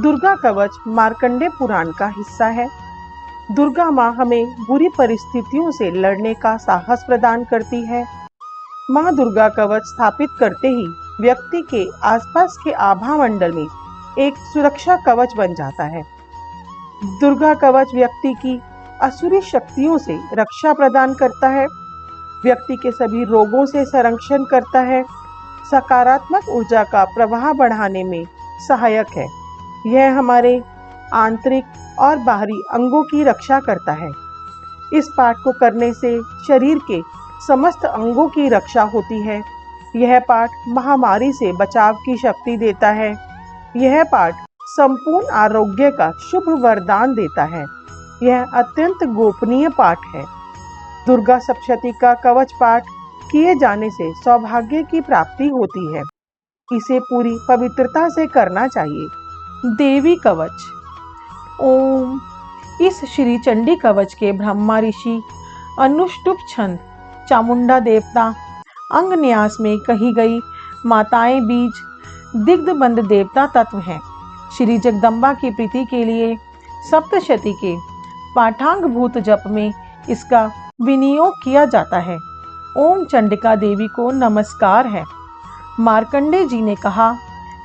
दुर्गा कवच मार्कंडे पुराण का हिस्सा है। दुर्गा माँ हमें बुरी परिस्थितियों से लड़ने का साहस प्रदान करती है। माँ दुर्गा कवच स्थापित करते ही व्यक्ति के आसपास के आभा मंडल में एक सुरक्षा कवच बन जाता है। दुर्गा कवच व्यक्ति की असुरी शक्तियों से रक्षा प्रदान करता है, व्यक्ति के सभी रोगों से संरक्षण करता है, सकारात्मक ऊर्जा का प्रवाह बढ़ाने में सहायक है। यह हमारे आंतरिक और बाहरी अंगों की रक्षा करता है। इस पाठ को करने से शरीर के समस्त अंगों की रक्षा होती है। यह पाठ महामारी से बचाव की शक्ति देता है। यह पाठ संपूर्ण आरोग्य का शुभ वरदान देता है। यह अत्यंत गोपनीय पाठ है। दुर्गा सप्तशती का कवच पाठ किए जाने से सौभाग्य की प्राप्ति होती है। इसे पूरी पवित्रता से करना चाहिए। देवी कवच। ओम। इस श्री चंडी कवच के ब्रह्मा ऋषि अनुष्टुप छंद चामुंडा देवता अंग न्यास में कही गई माताएं बीज दिग्धबंध देवता तत्व हैं। श्री जगदम्बा की प्रीति के लिए सप्तशती के पाठांग भूत जप में इसका विनियोग किया जाता है। ओम चंडिका देवी को नमस्कार है। मार्कंडे जी ने कहा,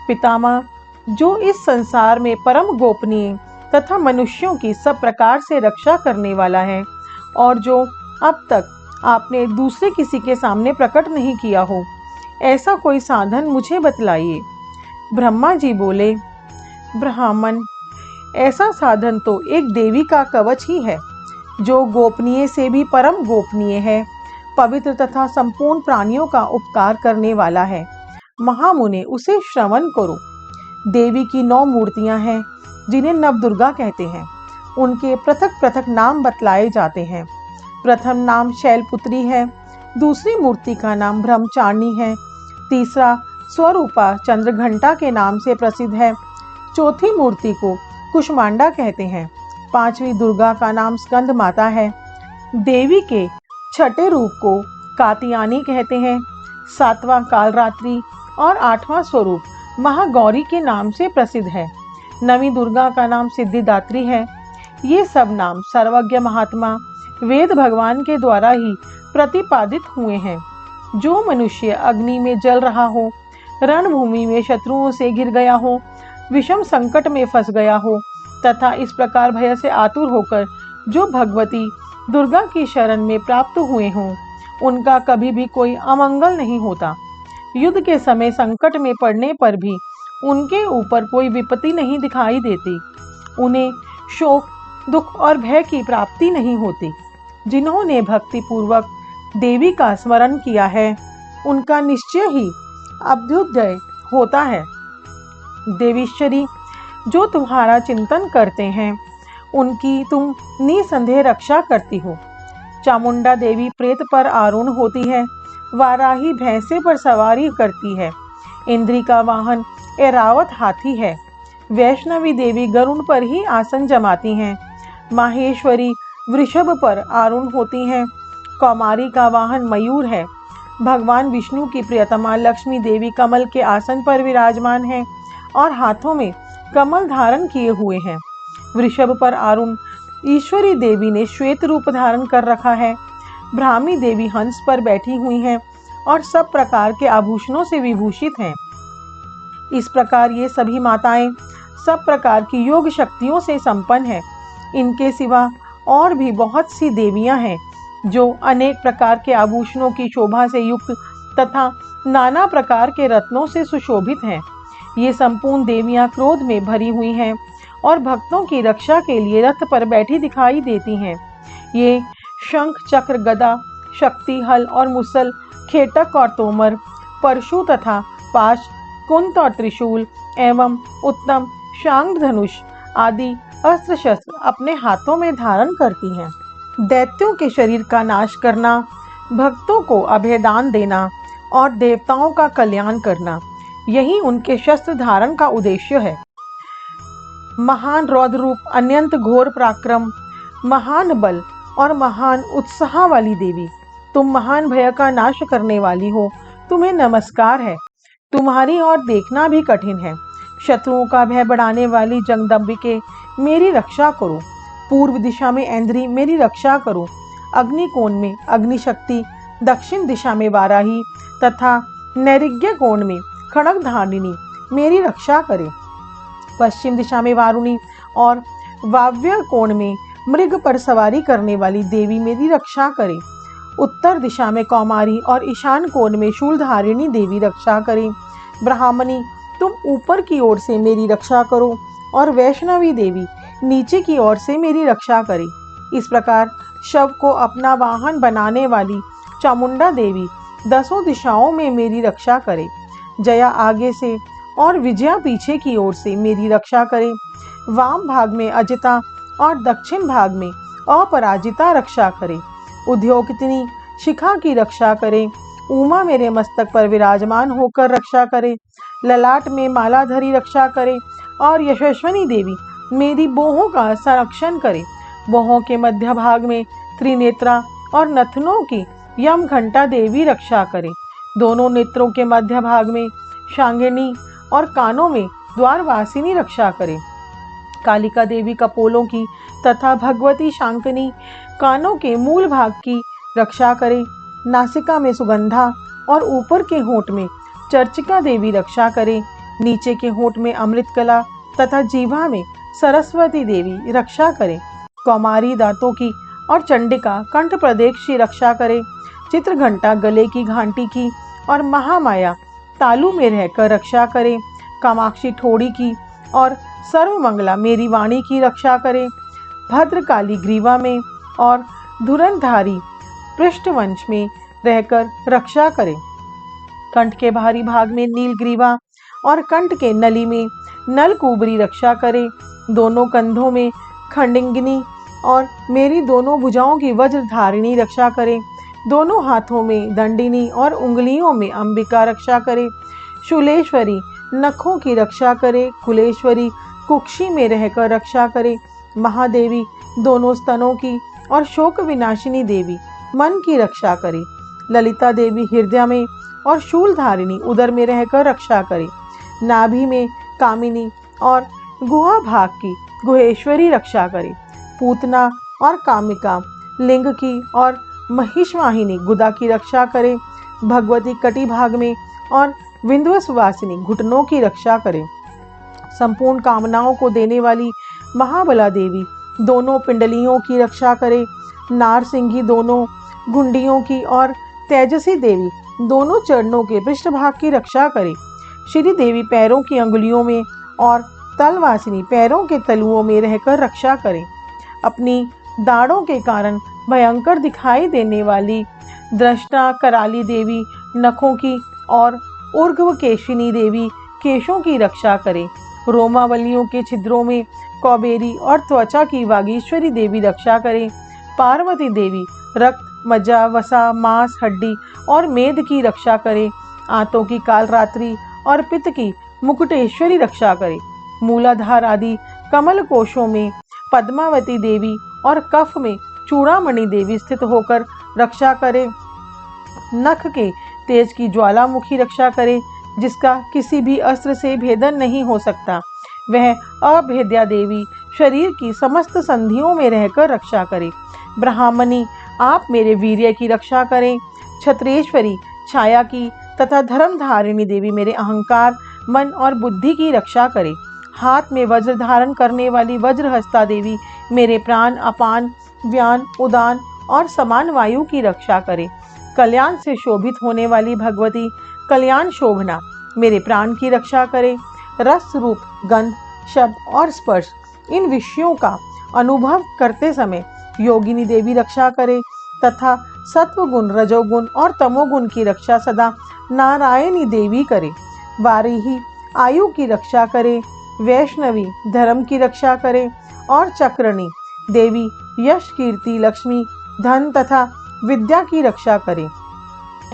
पितामह, जो इस संसार में परम गोपनीय तथा मनुष्यों की सब प्रकार से रक्षा करने वाला है और जो अब तक आपने दूसरे किसी के सामने प्रकट नहीं किया हो, ऐसा कोई साधन मुझे बतलाइए। ब्रह्मा जी बोले, ब्राह्मण, ऐसा साधन तो एक देवी का कवच ही है, जो गोपनीय से भी परम गोपनीय है, पवित्र तथा संपूर्ण प्राणियों का उपकार करने वाला है। महामुने, उसे श्रवण करो। देवी की 9 मूर्तियां हैं, जिन्हें नवदुर्गा कहते हैं। उनके पृथक पृथक नाम बतलाए जाते हैं। प्रथम नाम शैलपुत्री है, दूसरी मूर्ति का नाम ब्रह्मचारिणी है, तीसरा स्वरूपा चंद्रघंटा के नाम से प्रसिद्ध है, चौथी मूर्ति को कुष्मांडा कहते हैं, पांचवी दुर्गा का नाम स्कंद माता है, देवी के छठे रूप को कात्यायनी कहते हैं, सातवां कालरात्रि और आठवां स्वरूप महागौरी के नाम से प्रसिद्ध है, नवीं दुर्गा का नाम सिद्धिदात्री है। ये सब नाम सर्वज्ञ महात्मा वेद भगवान के द्वारा ही प्रतिपादित हुए हैं। जो मनुष्य अग्नि में जल रहा हो, रणभूमि में शत्रुओं से घिर गया हो, विषम संकट में फंस गया हो तथा इस प्रकार भय से आतुर होकर जो भगवती दुर्गा की शरण में प्राप्त हुए हों, उनका कभी भी कोई अमंगल नहीं होता। युद्ध के समय संकट में पड़ने पर भी उनके ऊपर कोई विपत्ति नहीं दिखाई देती। उन्हें शोक, दुख और भय की प्राप्ति नहीं होती। जिन्होंने भक्ति पूर्वक देवी का स्मरण किया है, उनका निश्चय ही अभ्युदय होता है। देवीश्वरी, जो तुम्हारा चिंतन करते हैं, उनकी तुम निसंदेह रक्षा करती हो। चामुंडा देवी प्रेत पर आरूढ़ होती है, वाराही भैंसे पर सवारी करती है, इंद्री का वाहन ऐरावत हाथी है, वैष्णवी देवी गरुड़ पर ही आसन जमाती हैं, माहेश्वरी वृषभ पर आरूढ़ होती हैं, कौमारी का वाहन मयूर है, भगवान विष्णु की प्रियतमा लक्ष्मी देवी कमल के आसन पर विराजमान हैं और हाथों में कमल धारण किए हुए हैं। वृषभ पर आरूढ़ ईश्वरी देवी ने श्वेत रूप धारण कर रखा है। ब्राह्मी देवी हंस पर बैठी हुई हैं और सब प्रकार के आभूषणों से विभूषित हैं। इस प्रकार ये सभी माताएं सब प्रकार की योग शक्तियों से संपन्न हैं। इनके सिवा और भी बहुत सी देवियां हैं, जो अनेक प्रकार के आभूषणों की शोभा से युक्त तथा नाना प्रकार के रत्नों से सुशोभित हैं। ये संपूर्ण देवियां क्रोध में भरी हुई हैं और भक्तों की रक्षा के लिए रथ पर बैठी दिखाई देती हैं। ये शंख, चक्र, गदा, शक्ति, हल और मुसल, खेटक और तोमर, परशु तथा पाश, कुंत और त्रिशूल एवं उत्तम शांग धनुष आदि अस्त्र शस्त्र अपने हाथों में धारण करती हैं। दैत्यों के शरीर का नाश करना, भक्तों को अभयदान देना और देवताओं का कल्याण करना, यही उनके शस्त्र धारण का उद्देश्य है। महान रौद्र रूप, अत्यंत घोर पराक्रम, महान बल और महान उत्साह वाली देवी, तुम महान भय का नाश करने वाली हो। तुम्हें नमस्कार है। तुम्हारी ओर देखना भी कठिन है। शत्रुओं का भय बढ़ाने वाली जगदम्बिके मेरी रक्षा करो। पूर्व दिशा में ऐंद्री मेरी रक्षा करो। अग्निकोण में अग्निशक्ति, दक्षिण दिशा में वाराही तथा नैऋग्य कोण में खड्गधारिणी मेरी रक्षा करे। पश्चिम दिशा में वारुणी और वाव्य कोण में मृग पर सवारी करने वाली देवी मेरी रक्षा करे। उत्तर दिशा में कौमारी और ईशान कोण में शूलधारिणी देवी रक्षा करे। ब्राह्मणी तुम ऊपर की ओर से मेरी रक्षा करो और वैष्णवी देवी नीचे की ओर से मेरी रक्षा करे। इस प्रकार शव को अपना वाहन बनाने वाली चामुंडा देवी दसों दिशाओं में मेरी रक्षा करे। जया आगे से और विजया पीछे की ओर से मेरी रक्षा करे। वाम भाग में अजिता और दक्षिण भाग में अपराजिता रक्षा करे। उद्योगिनी शिखा की रक्षा करे। उमा मेरे मस्तक पर विराजमान होकर रक्षा करे। ललाट में मालाधरी रक्षा करे और यशस्विनी देवी मेरी बोहों का संरक्षण करे। बोहों के मध्य भाग में त्रिनेत्रा और नथनों की यम घंटा देवी रक्षा करे। दोनों नेत्रों के मध्य भाग में शांगिनी और कानों में द्वारवासिनी रक्षा करे। कालिका देवी कपोलों की तथा भगवती शांकनी कानों के मूल भाग की रक्षा करे। नासिका में सुगंधा और ऊपर के होंठ में चर्चिका देवी रक्षा करे। नीचे के होंठ में अमृतकला तथा जीवा में सरस्वती देवी रक्षा करे। कौमारी दांतों की और चंडिका कंठ प्रदेश की रक्षा करे। चित्रघंटा गले की घंटी की और महामाया तालू में रहकर रक्षा करे। कामाक्षी ठोड़ी की और सर्वमंगला मेरी वाणी की रक्षा करे। भद्रकाली ग्रीवा में और धुरंधारी पृष्ठवंश में रहकर रक्षा करे। कंठ के बाहरी भाग में नीलग्रीवा और कंठ के नली में नलकुबरी रक्षा करे। दोनों कंधों में खंडिंगिनी और मेरी दोनों भुजाओं की वज्रधारिणी रक्षा करे। दोनों हाथों में दंडिनी और उंगलियों में अंबिका रक्षा करे। शूलेश्वरी नखों की रक्षा करे। कुलेश्वरी कुक्षी में रहकर रक्षा करे। महादेवी दोनों स्तनों की और शोक विनाशिनी देवी मन की रक्षा करे। ललिता देवी हृदय में और शूलधारिणी उदर में रहकर रक्षा करे। नाभि में कामिनी और गुहा भाग की गुहेश्वरी रक्षा करे। पूतना और कामिका लिंग की और महिषवाहिनी गुदा की रक्षा करे। भगवती कटी भाग में और विंध्यवासिनी घुटनों की रक्षा करे। संपूर्ण कामनाओं को देने वाली महाबला देवी दोनों पिंडलियों की रक्षा करे। नारसिंगी दोनों घुंडियों की और तेजसी देवी दोनों चरणों के पृष्ठभाग की रक्षा करे। श्री देवी पैरों की अंगुलियों में और तलवासिनी पैरों के तलुओं में रहकर रक्षा करे। अपनी दाढ़ों के कारण भयंकर दिखाई देने वाली दृष्टा कराली देवी नखों की और ऊर्ध्वकेशिनी देवी केशों की रक्षा करे। रोमावलियों के छिद्रों में कौबेरी और त्वचा की वागीश्वरी देवी रक्षा करे। पार्वती देवी रक्त, मज्जा, वसा, मांस, हड्डी और मेद की रक्षा करे। आंतों की कालरात्रि और पित्त की मुकुटेश्वरी रक्षा करे। मूलाधार आदि कमल कोशों में पद्मावती देवी और कफ में चूड़ामणि देवी स्थित होकर रक्षा करे। नख के तेज की ज्वालामुखी रक्षा करे, जिसका किसी भी अस्त्र से भेदन नहीं हो सकता। वह अभेद्या देवी शरीर की समस्त संधियों में रहकर रक्षा करे। ब्राह्मणी आप मेरे वीर्य की रक्षा करें। क्षत्रेश्वरी छाया की तथा धर्मधारिणी देवी मेरे अहंकार, मन और बुद्धि की रक्षा करे। हाथ में वज्र धारण करने वाली वज्रहस्ता देवी मेरे प्राण, अपान, व्यान, उदान और समान वायु की रक्षा करे। कल्याण से शोभित होने वाली भगवती कल्याण शोभना मेरे प्राण की रक्षा करे। रस, रूप, गंध, शब्द और स्पर्श इन विषयों का अनुभव करते समय योगिनी देवी रक्षा करे तथा सत्वगुण, रजोगुण और तमोगुण की रक्षा सदा नारायणी देवी करे। वारिही आयु की रक्षा करे। वैष्णवी धर्म की रक्षा करे और चक्रणी देवी यश, कीर्ति, लक्ष्मी, धन तथा विद्या की रक्षा करे।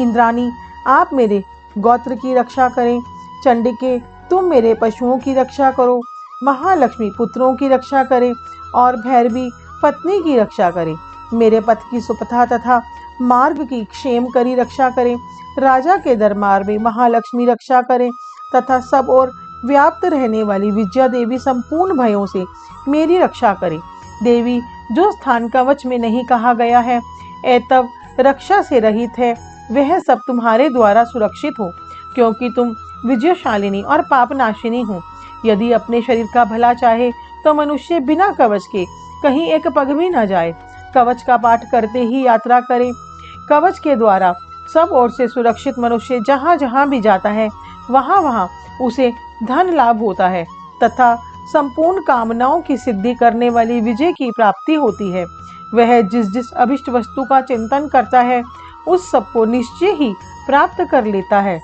इंद्राणी आप मेरे गोत्र की रक्षा करें। चंडिके तुम मेरे पशुओं की रक्षा करो। महालक्ष्मी पुत्रों की रक्षा करे और भैरवी पत्नी की रक्षा करे। मेरे पथ की सुपथा तथा मार्ग की क्षेम करी रक्षा करे। राजा के दरबार में महालक्ष्मी रक्षा करे तथा सब और व्याप्त रहने वाली विजया देवी संपूर्ण भयों से मेरी रक्षा करे। देवी, जो स्थान कवच में नहीं कहा गया है, एतव रक्षा से रहित है, वह सब तुम्हारे द्वारा सुरक्षित हो, क्योंकि तुम विजयशालिनी और पापनाशिनी हो। यदि अपने शरीर का भला चाहे तो मनुष्य बिना कवच के कहीं एक पग भी न जाए। कवच का पाठ करते ही यात्रा करे। कवच के द्वारा सब ओर से सुरक्षित मनुष्य जहाँ जहाँ भी जाता है, वहाँ वहाँ उसे धन लाभ होता है तथा संपूर्ण कामनाओं की सिद्धि करने वाली विजय की प्राप्ति होती है। वह जिस जिस अभिष्ट वस्तु का चिंतन करता है, उस सब को निश्चय ही प्राप्त कर लेता है।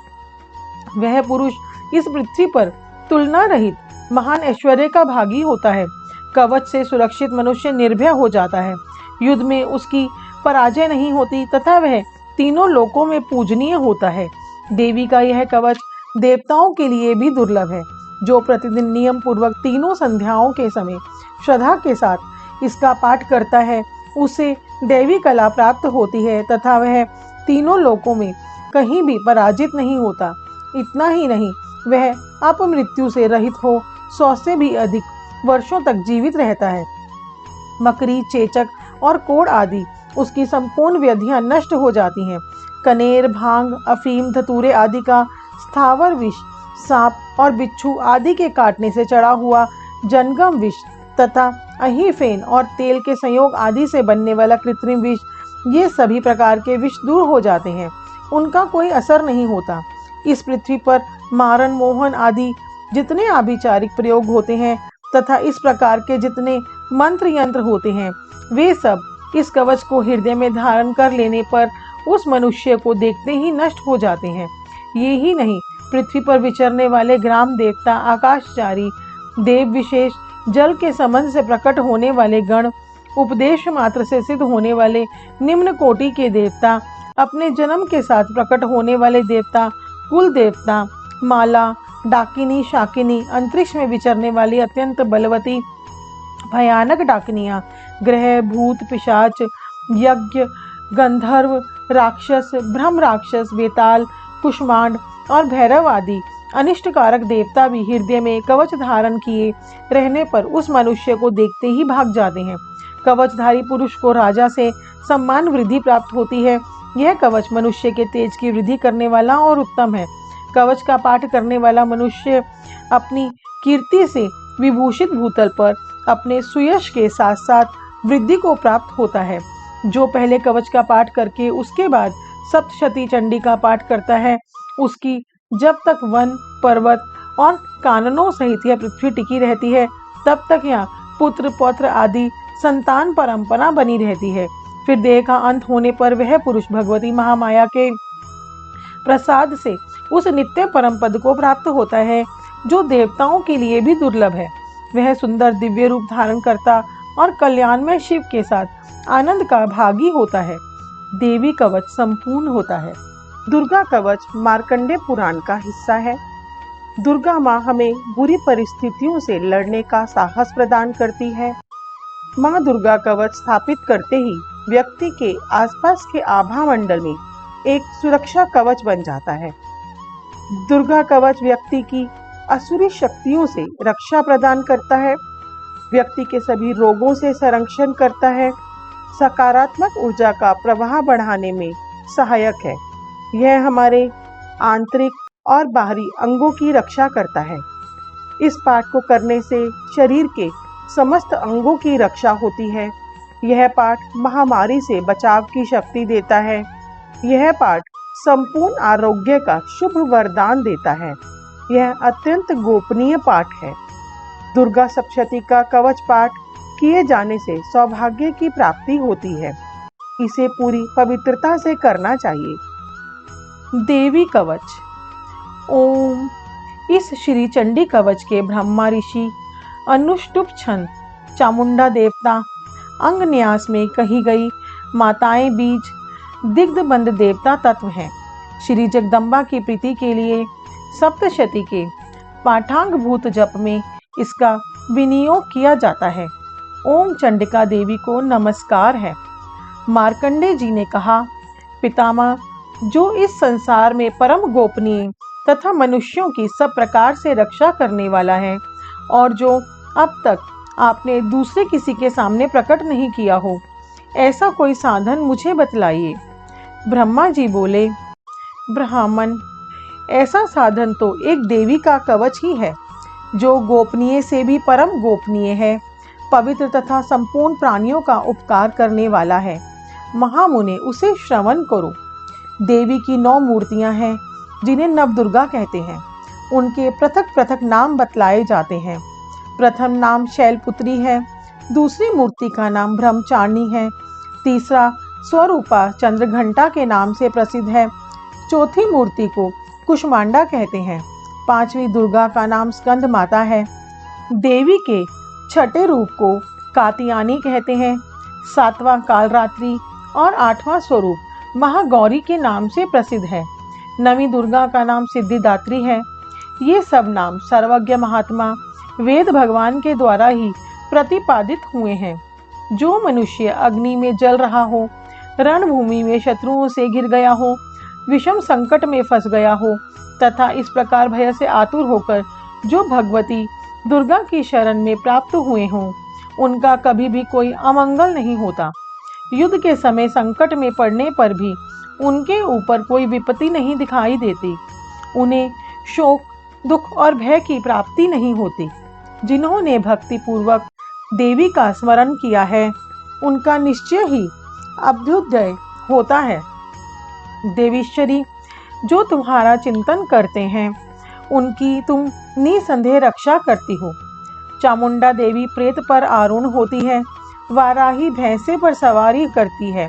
वह पुरुष इस पृथ्वी पर तुलना रहित महान ऐश्वर्य का भागी होता है। कवच से सुरक्षित मनुष्य निर्भय हो जाता है। युद्ध में उसकी पराजय नहीं होती तथा वह तीनों लोकों में पूजनीय होता है। देवी का यह कवच देवताओं के लिए भी दुर्लभ है। जो प्रतिदिन नियम पूर्वक तीनों संध्याओं के समय श्रद्धा के साथ इसका पाठ करता है, उसे दैवी कला प्राप्त होती है तथा वह तीनों लोकों में कहीं भी पराजित नहीं होता। इतना ही नहीं, वह अपमृत्यु से रहित हो 100 से भी अधिक वर्षों तक जीवित रहता है। मकरी, चेचक और कोढ़ आदि उसकी संपूर्ण व्याधियां नष्ट हो जाती हैं। कनेर, भांग, अफीम, धतूरे आदि का स्थावर विष, सांप और बिच्छू आदि के काटने से चढ़ा हुआ जनगम विष तथा अहीफेन और तेल के संयोग आदि से बनने वाला कृत्रिम विष, ये सभी प्रकार के विष दूर हो जाते हैं। उनका कोई असर नहीं होता। इस पृथ्वी पर मारण, मोहन आदि जितने आभिचारिक प्रयोग होते हैं तथा इस प्रकार के जितने मंत्र यंत्र होते हैं, वे सब इस कवच को हृदय में धारण कर लेने पर उस मनुष्य को देखते ही नष्ट हो जाते हैं। ये ही नहीं, पृथ्वी पर विचरने वाले ग्राम देवता, आकाशचारी देव विशेष, जल के संबंध से प्रकट होने वाले गण, उपदेश मात्र से सिद्ध होने वाले निम्न कोटि के देवता, अपने जन्म के साथ प्रकट होने वाले देवता, कुल देवता, माला, डाकिनी, शाकिनी, अंतरिक्ष में विचरने वाली अत्यंत बलवती भयानक डाकिनियां, ग्रह, भूत, पिशाच, यज्ञ, गंधर्व, राक्षस, ब्रह्म राक्षस, वेताल, कुष्मांड और भैरव आदि अनिष्टकारक देवता भी हृदय में कवच धारण किए रहने पर उस मनुष्य को देखते ही भाग जाते हैं। कवचधारी पुरुष को राजा से सम्मान वृद्धि प्राप्त होती है। यह कवच मनुष्य के तेज की वृद्धि करने वाला और उत्तम है। कवच का पाठ करने वाला मनुष्य अपनी कीर्ति से विभूषित भूतल पर अपने सुयश के साथ साथ वृद्धि को प्राप्त होता है। जो पहले कवच का पाठ करके उसके बाद सप्तशती चंडी का पाठ करता है, उसकी जब तक वन, पर्वत और काननों सहित यह पृथ्वी टिकी रहती है, तब तक यहाँ पुत्र, पौत्र आदि संतान परंपरा बनी रहती है। फिर देह का अंत होने पर वह पुरुष भगवती महामाया के प्रसाद से उस नित्य परम पद को प्राप्त होता है, जो देवताओं के लिए भी दुर्लभ है। वह सुंदर दिव्य रूप धारण करता और कल्याण में शिव के साथ आनंद का भागी होता है। देवी कवच संपूर्ण होता है। दुर्गा कवच मार्कंडेय पुराण का हिस्सा है। दुर्गा माँ हमें बुरी परिस्थितियों से लड़ने का साहस प्रदान करती है। माँ दुर्गा कवच स्थापित करते ही व्यक्ति के आसपास के आभा मंडल में एक सुरक्षा कवच बन जाता है। दुर्गा कवच व्यक्ति की असुरी शक्तियों से रक्षा प्रदान करता है, व्यक्ति के सभी रोगों से संरक्षण करता है, सकारात्मक ऊर्जा का प्रवाह बढ़ाने में सहायक है। यह हमारे आंतरिक और बाहरी अंगों की रक्षा करता है। इस पाठ को करने से शरीर के समस्त अंगों की रक्षा होती है। यह पाठ महामारी से बचाव की शक्ति देता है। यह पाठ संपूर्ण आरोग्य का शुभ वरदान देता है। यह अत्यंत गोपनीय पाठ है। दुर्गा सप्तशती का कवच पाठ किए जाने से सौभाग्य की प्राप्ति होती है। इसे पूरी पवित्रता से करना चाहिए। देवी कवच। ओम। इस श्री चंडी कवच के ब्रह्मा ऋषि, अनुष्टुप छंद, चामुंडा देवता, अंग न्यास में कही गई माताएं बीज, दिग्धबंध देवता तत्व हैं। श्री जगदम्बा की प्रीति के लिए सप्तशती के पाठांग भूत जप में इसका विनियोग किया जाता है। ओम चंडिका देवी को नमस्कार है। मार्कंडेय जी ने कहा, पितामह, जो इस संसार में परम गोपनीय तथा मनुष्यों की सब प्रकार से रक्षा करने वाला है, और जो अब तक आपने दूसरे किसी के सामने प्रकट नहीं किया हो, ऐसा कोई साधन मुझे बतलाइए। ब्रह्मा जी बोले, ब्राह्मण, ऐसा साधन तो एक देवी का कवच ही है, जो गोपनीय से भी परम गोपनीय है, पवित्र तथा संपूर्ण प्राणियों का उपकार करने वाला है। महामुने, उसे श्रवण करो। देवी की 9 मूर्तियां हैं, जिन्हें नवदुर्गा कहते हैं। उनके पृथक पृथक नाम बतलाए जाते हैं। प्रथम नाम शैलपुत्री है, दूसरी मूर्ति का नाम ब्रह्मचारिणी है, तीसरा स्वरूपा चंद्रघंटा के नाम से प्रसिद्ध है, चौथी मूर्ति को कुष्मांडा कहते हैं, पांचवी दुर्गा का नाम स्कंद माता है, देवी के छठे रूप को कात्यायनी कहते हैं, सातवां कालरात्रि और आठवां स्वरूप महागौरी के नाम से प्रसिद्ध है, नवीं दुर्गा का नाम सिद्धिदात्री है। ये सब नाम सर्वज्ञ महात्मा वेद भगवान के द्वारा ही प्रतिपादित हुए हैं। जो मनुष्य अग्नि में जल रहा हो, रणभूमि में शत्रुओं से घिर गया हो, विषम संकट में फंस गया हो, तथा इस प्रकार भय से आतुर होकर जो भगवती दुर्गा की शरण में प्राप्त हुए हों, उनका कभी भी कोई अमंगल नहीं होता। युद्ध के समय संकट में पड़ने पर भी उनके ऊपर कोई विपत्ति नहीं दिखाई देती। उन्हें शोक, दुख और भय की प्राप्ति नहीं होती। जिन्होंने भक्ति पूर्वक देवी का स्मरण किया है, उनका निश्चय ही अभ्युदय होता है। देवीश्वरी, जो तुम्हारा चिंतन करते हैं, उनकी तुम निसंदेह रक्षा करती हो। चामुंडा देवी प्रेत पर आरूढ़ होती है, वाराही भैंसे पर सवारी करती है,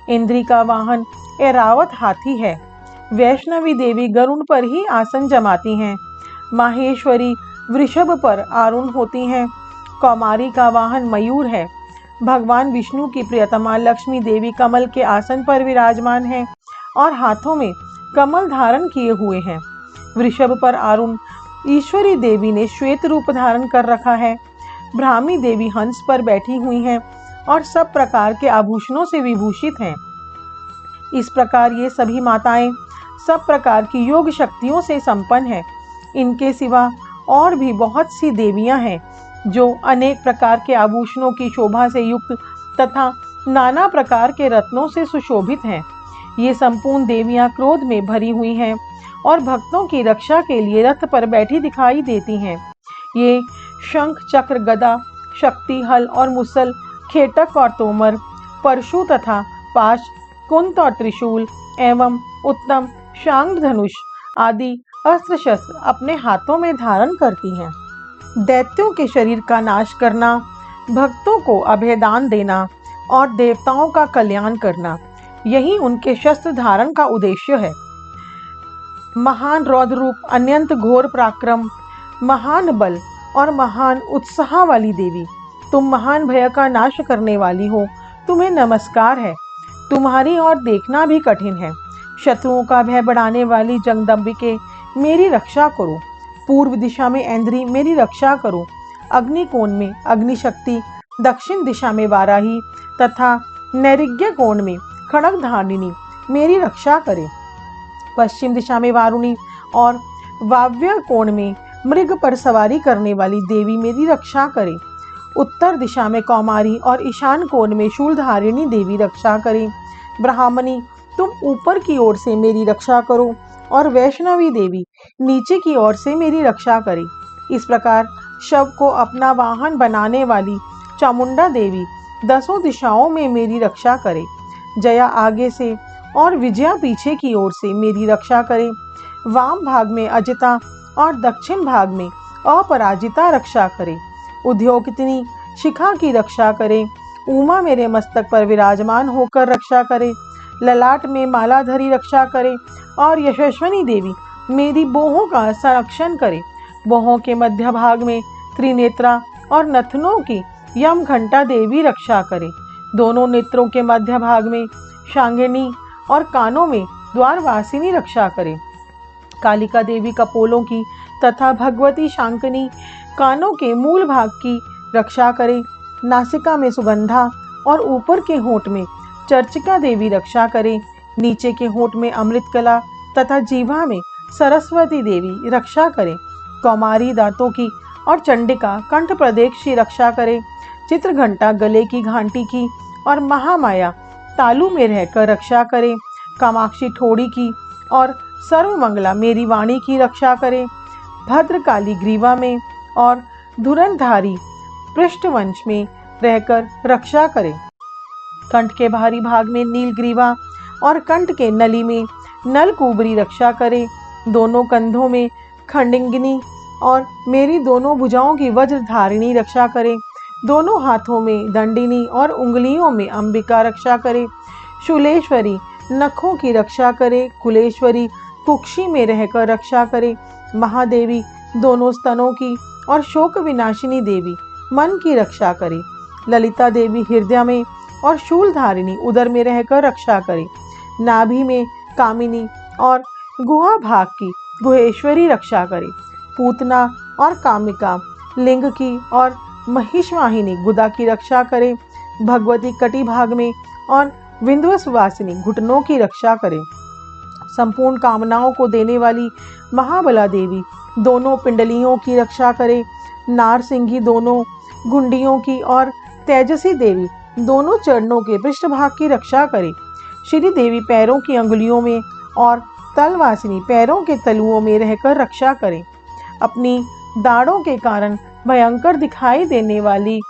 इंद्री का वाहन ऐरावत हाथी है, वैष्णवी देवी गरुड़ पर ही आसन जमाती हैं, माहेश्वरी वृषभ पर आरूढ़ होती हैं, कौमारी का वाहन मयूर है, भगवान विष्णु की प्रियतमा लक्ष्मी देवी कमल के आसन पर विराजमान है और हाथों में कमल धारण किए हुए हैं। वृषभ पर आरूढ़ ईश्वरी देवी ने श्वेत रूप धारण कर रखा है। ब्राह्मी देवी हंस पर बैठी हुई हैं और सब प्रकार के आभूषणों से विभूषित हैं। इस प्रकार ये सभी माताएं सब प्रकार की योग शक्तियों से संपन्न हैं। इनके सिवा और भी बहुत सी देवियां हैं, जो अनेक प्रकार के आभूषणों की शोभा से युक्त तथा नाना प्रकार के रत्नों से सुशोभित हैं। ये संपूर्ण देवियां क्रोध में भरी हुई हैं और भक्तों की रक्षा के लिए रथ पर बैठी दिखाई देती हैं। ये शंख, चक्र, गदा, शक्ति, हल और मुसल, खेटक और तोमर, परशु तथा पाश, कुंत और त्रिशूल एवं उत्तम शांग धनुष आदि अस्त्र शस्त्र अपने हाथों में धारण करती हैं। दैत्यों के शरीर का नाश करना, भक्तों को अभयदान देना और देवताओं का कल्याण करना, यही उनके शस्त्र धारण का उद्देश्य है। महान रौद्र रूप, अत्यंत घोर पराक्रम, महान बल और महान उत्साह वाली देवी, तुम महान भय का नाश करने वाली हो, तुम्हें नमस्कार है। तुम्हारी ओर देखना भी कठिन है। शत्रुओं का भय बढ़ाने वाली जगदम्बिके, मेरी रक्षा करो। पूर्व दिशा में ऐन्द्री, मेरी रक्षा करो। अग्निकोण में अग्निशक्ति, दक्षिण दिशा में वाराही तथा नैऋत्य कोण में खड्गधारिणी मेरी रक्षा करे। पश्चिम दिशा में वारुणी और वाव्य कोण में मृग पर सवारी करने वाली देवी मेरी रक्षा करे। उत्तर दिशा में कौमारी और ईशान कोण में शूलधारिणी देवी रक्षा करे। ब्राह्मणी, तुम ऊपर की ओर से मेरी रक्षा करो और वैष्णवी देवी नीचे की ओर से मेरी रक्षा करे। इस प्रकार शव को अपना वाहन बनाने वाली चामुंडा देवी 10 दिशाओं में मेरी रक्षा करे। जया आगे से और विजया पीछे की ओर से मेरी रक्षा करे। वाम भाग में अजिता और दक्षिण भाग में अपराजिता रक्षा करे। उद्योगिनी शिखा की रक्षा करे। उमा मेरे मस्तक पर विराजमान होकर रक्षा करे। ललाट में मालाधरी रक्षा करे और यशस्विनी देवी मेरी बोहों का संरक्षण करे। बोहों के मध्य भाग में त्रिनेत्रा और नथनों की यम घंटा देवी रक्षा करे। दोनों नेत्रों के मध्य भाग में शांगिनी और कानों में द्वारवासिनी रक्षा करे। कालिका देवी कपोलों की तथा भगवती शांकनी कानों के मूल भाग की रक्षा करे। नासिका में सुगंधा और ऊपर के होंठ में चर्चिका देवी रक्षा करे। नीचे के होंठ में अमृतकला तथा जीवा में सरस्वती देवी रक्षा करें। कौमारी दांतों की और चंडिका कंठ प्रदेश की रक्षा करें। चित्रघंटा गले की घंटी की और महामाया तालू में रहकर रक्षा करें। कामाक्षी ठोड़ी की और सर्वमंगला मेरी वाणी की रक्षा करें। भद्रकाली ग्रीवा में और धुरंधारी पृष्ठवंश में रहकर रक्षा करें। कंठ के बाहरी भाग में नीलग्रीवा और कंठ के नली में नलकुबरी रक्षा करे। दोनों कंधों में खंडिंगिनी और मेरी दोनों भुजाओं की वज्रधारिणी रक्षा करे। दोनों हाथों में दंडिनी और उंगलियों में अंबिका रक्षा करे। शूलेश्वरी नखों की रक्षा करे। कुलेश्वरी कुक्षी में रहकर रक्षा करे। महादेवी दोनों स्तनों की और शोक विनाशिनी देवी मन की रक्षा करे। ललिता देवी हृदय में और शूलधारिणी उदर में रहकर रक्षा करे। नाभि में कामिनी और गुहा भाग की गुहेश्वरी रक्षा करे। पूतना और कामिका लिंग की और महिषवाहिनी गुदा की रक्षा करे। भगवती कटी भाग में और विंध्यवासिनी घुटनों की रक्षा करे। संपूर्ण कामनाओं को देने वाली महाबला देवी दोनों पिंडलियों की रक्षा करे। नारसिंगी दोनों गुंडियों की और तेजसी देवी दोनों चरणों के पृष्ठभाग की रक्षा करे। श्री देवी पैरों की अंगुलियों में और तलवासिनी पैरों के तलुओं में रहकर रक्षा करें। अपनी दाढ़ों के कारण भयंकर दिखाई देने वाली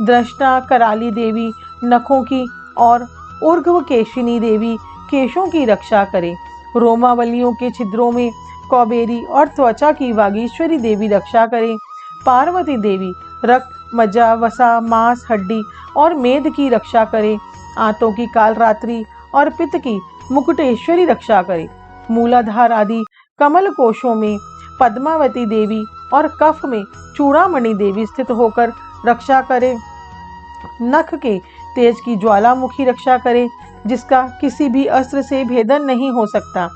दृष्टा कराली देवी नखों की और ऊर्ध्वकेशिनी देवी केशों की रक्षा करे। रोमावलियों के छिद्रों में कौबेरी और त्वचा की वागीश्वरी देवी रक्षा करे। पार्वती देवी रक्त मज्जा वसा मांस हड्डी और मेद की रक्षा करे। आंतों की कालरात्रि और पित्त की मुकुटेश्वरी रक्षा करे। मूलाधार आदि कमल कोशों में पद्मावती देवी और कफ में चूड़ामणि देवी स्थित होकर रक्षा करे। नख के तेज की ज्वालामुखी रक्षा करे, जिसका किसी भी अस्त्र से भेदन नहीं हो सकता।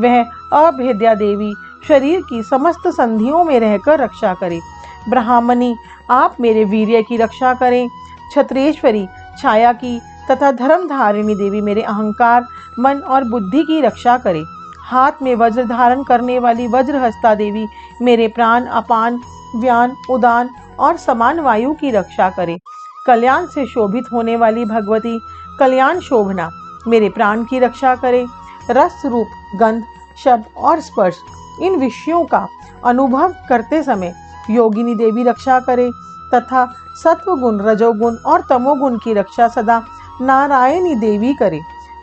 वह अभेद्या देवी शरीर की समस्त संधियों में रहकर रक्षा करे। ब्राह्मणी आप मेरे वीर्य की रक्षा करें। क्षत्रेश्वरी छाया की तथा धर्मधारिणी देवी मेरे अहंकार मन और बुद्धि की रक्षा करे। हाथ में वज्र धारण करने वाली वज्रहस्ता देवी मेरे प्राण अपान व्यान उदान और समान वायु की रक्षा करे। कल्याण से शोभित होने वाली भगवती कल्याण शोभना मेरे प्राण की रक्षा करे। रस रूप गंध शब्द और स्पर्श इन विषयों का अनुभव करते समय योगिनी देवी रक्षा करे तथा सत्वगुण रजोगुण और तमोगुण की रक्षा सदा नारायणी देवी करे।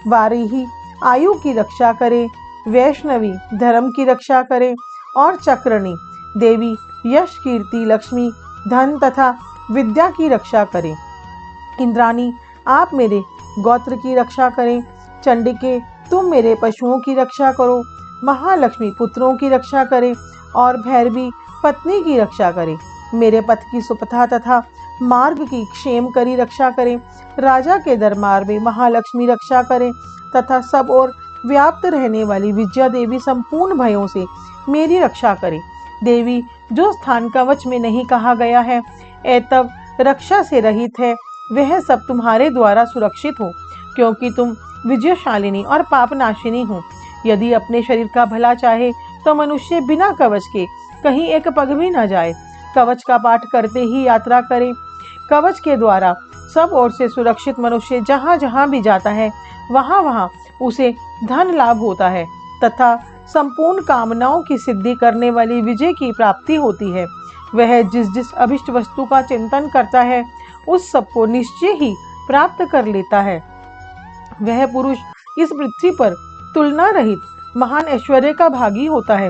वारिही आयु की रक्षा करे। वैष्णवी धर्म की रक्षा करे और चक्रणी देवी यश कीर्ति लक्ष्मी धन तथा विद्या की रक्षा करे। इंद्राणी आप मेरे गोत्र की रक्षा करें। चंडिके तुम मेरे पशुओं की रक्षा करो। महालक्ष्मी पुत्रों की रक्षा करे और भैरवी पत्नी की रक्षा करे। मेरे पथ की सुपथा तथा मार्ग की क्षेम करी रक्षा करें। राजा के दरबार में महालक्ष्मी रक्षा करें तथा सब ओर व्याप्त रहने वाली विजया देवी संपूर्ण भयों से मेरी रक्षा करे। देवी जो स्थान कवच में नहीं कहा गया है एतव रक्षा से रहित है, वह सब तुम्हारे द्वारा सुरक्षित हो, क्योंकि तुम विजयशालिनी और पापनाशिनी हो। यदि अपने शरीर का भला चाहे तो मनुष्य बिना कवच के कहीं एक पग भी न जाए। कवच का पाठ करते ही यात्रा करे। कवच के द्वारा सब ओर से सुरक्षित मनुष्य जहाँ जहाँ भी जाता है वहाँ वहाँ उसे धन लाभ होता है तथा संपूर्ण कामनाओं की सिद्धि करने वाली विजय की प्राप्ति होती है। वह जिस जिस अभिष्ट वस्तु का चिंतन करता है उस सबको निश्चय ही प्राप्त कर लेता है। वह पुरुष इस पृथ्वी पर तुलना रहित महान ऐश्वर्य का भागी होता है।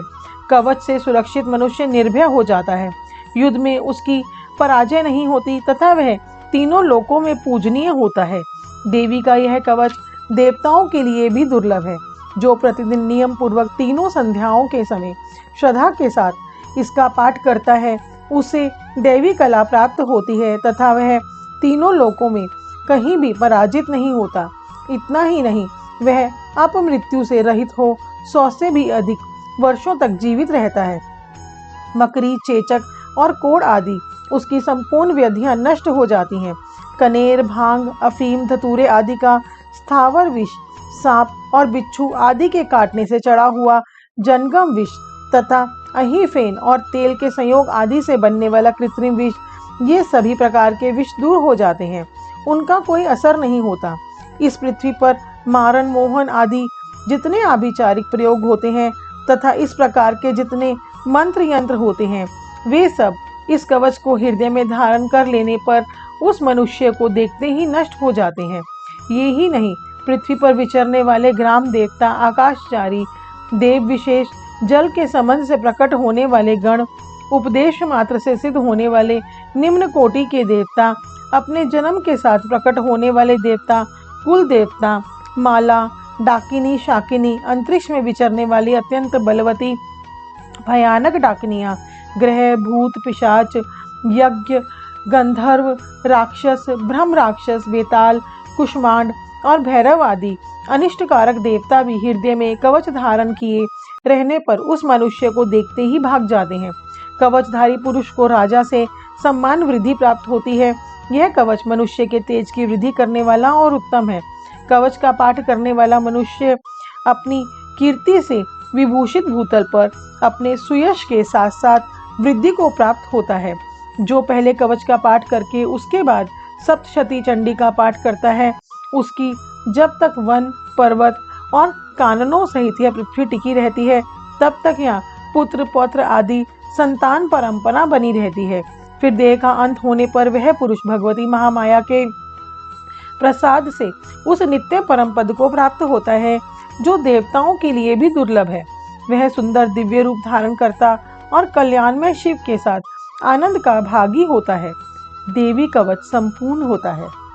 कवच से सुरक्षित मनुष्य निर्भय हो जाता है। युद्ध में उसकी पराजय नहीं होती तथा वह तीनों लोकों में पूजनीय होता है। देवी का यह कवच देवताओं के लिए भी दुर्लभ है। जो प्रतिदिन नियम पूर्वक तीनों संध्याओं के समय श्रद्धा के साथ इसका पाठ करता है उसे दैवी कला प्राप्त होती है तथा वह तीनों लोकों में कहीं भी पराजित नहीं होता। इतना ही नहीं, वह अपमृत्यु से रहित हो 100 से भी अधिक वर्षों तक जीवित रहता है। मकरी चेचक और कोढ़ आदि उसकी संपूर्ण व्याधियां नष्ट हो जाती हैं। कनेर भांग अफीम धतूरे आदि का स्थावर विष सांप और बिच्छू आदि के काटने से चढ़ा हुआ जनगम विष तथा अहीफेन और तेल के संयोग आदि से बनने वाला कृत्रिम विष, ये सभी प्रकार के विष दूर हो जाते हैं, उनका कोई असर नहीं होता। इस पृथ्वी पर मारण मोहन आदि जितने आभिचारिक प्रयोग होते हैं तथा इस प्रकार के जितने मंत्र यंत्र होते हैं, वे सब इस कवच को हृदय में धारण कर लेने पर उस मनुष्य को देखते ही नष्ट हो जाते हैं। ये ही नहीं, पृथ्वी पर विचरने वाले ग्राम देवता, आकाशचारी देव विशेष, जल के संबंध से प्रकट होने वाले गण, उपदेश मात्र से सिद्ध होने वाले निम्न कोटि के देवता, अपने जन्म के साथ प्रकट होने वाले देवता, कुल देवता, माला, डाकिनी, शाकिनी, अंतरिक्ष में विचरने वाली अत्यंत बलवती भयानक डाकिनियां, ग्रह, भूत, पिशाच, यज्ञ, गंधर्व, राक्षस, ब्रह्म राक्षस, वेताल, कुष्मांड और भैरव आदि अनिष्टकारक देवता भी हृदय में कवच धारण किए रहने पर उस मनुष्य को देखते ही भाग जाते हैं। कवचधारी पुरुष को राजा से सम्मान वृद्धि प्राप्त होती है। यह कवच मनुष्य के तेज की वृद्धि करने वाला और उत्तम है। कवच का पाठ करने वाला मनुष्य अपनी कीर्ति से विभूषित भूतल पर अपने सुयश के साथ साथ वृद्धि को प्राप्त होता है। जो पहले कवच का पाठ करके उसके बाद सप्तशती चंडी का पाठ करता है, उसकी जब तक वन, पर्वत और काननों सहित यह पृथ्वी टिकी रहती है, तब तक यहाँ पुत्र, पौत्र आदि संतान परंपरा बनी रहती है। फिर देह का अंत होने पर वह पुरुष भगवती महामाया के प्रसाद से उस नित्य परम पद को प्राप्त होता है, जो देवताओं के लिए भी दुर्लभ है। वह सुंदर दिव्य रूप धारण करता और कल्याण में शिव के साथ आनंद का भागी होता है। देवी कवच संपूर्ण होता है।